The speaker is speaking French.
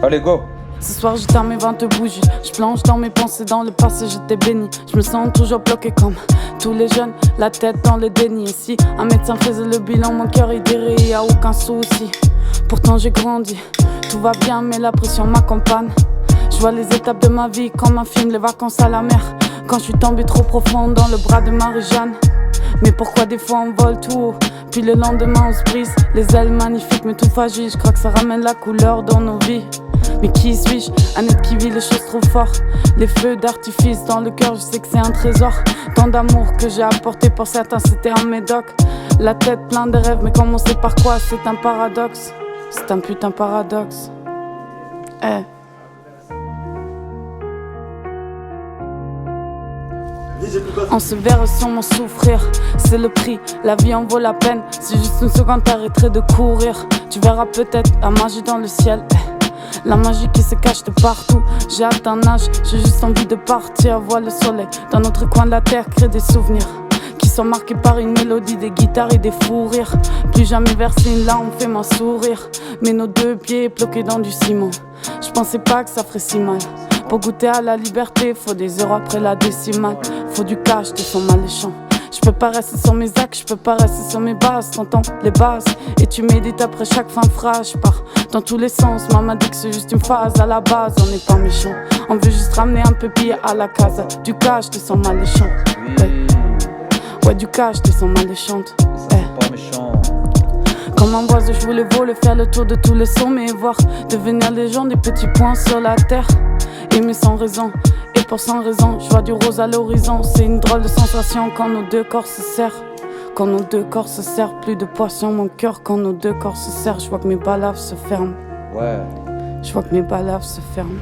Allez, go. Ce soir j'éteins mes 20 bougies. Je plonge dans mes pensées, dans le passé j'étais béni. Je me sens toujours bloqué comme tous les jeunes, la tête dans le déni. Et si un médecin faisait le bilan, mon cœur il dirait y a aucun souci. Pourtant j'ai grandi, tout va bien mais la pression m'accompagne. Je vois les étapes de ma vie comme un film, les vacances à la mer. Quand je suis tombé trop profond dans le bras de Marie-Jeanne. Mais pourquoi des fois on vole tout haut, puis le lendemain on se brise les ailes magnifiques mais tout fragile. Je crois que ça ramène la couleur dans nos vies. Mais qui suis-je? Un être qui vit les choses trop fort. Les feux d'artifice dans le cœur, je sais que c'est un trésor. Tant d'amour que j'ai apporté, pour certains c'était un médoc. La tête pleine de rêves, mais commencer par quoi? C'est un paradoxe. C'est un putain paradoxe. Eh. On se verra sûrement souffrir, c'est le prix, la vie en vaut la peine. C'est juste une seconde, t'arrêterais de courir. Tu verras peut-être la magie dans le ciel, la magie qui se cache de partout. J'ai atteint un âge, j'ai juste envie de partir. Voir le soleil dans notre coin de la terre, créer des souvenirs qui sont marqués par une mélodie, des guitares et des fous rires. Plus jamais verser une larme fait m'en sourire. Mais nos deux pieds bloqués dans du ciment, je pensais pas que ça ferait si mal. Pour goûter à la liberté, faut des zéros après la décimale. Faut du cash, te sens alléchant. Je peux pas rester sur mes actes, je peux pas rester sur mes bases. T'entends les bases et tu médites après chaque fin de phrase. Je pars dans tous les sens, maman dit que c'est juste une phase. À la base, on n'est pas méchant, on veut juste ramener un peu pied à la casa. Du cash, te sens alléchant. Ouais, du cash, te sens alléchante. Pas méchant. Comme un oiseau, je voulais voler, faire le tour de tous les sommets et voir devenir légende, des petits points sur la terre. Aimer sans raison, et pour sans raison, je vois du rose à l'horizon. C'est une drôle de sensation quand nos deux corps se serrent. Quand nos deux corps se serrent, plus de poisson mon cœur. Quand nos deux corps se serrent, je vois que mes balaves se ferment. Ouais. Je vois que mes balaves se ferment.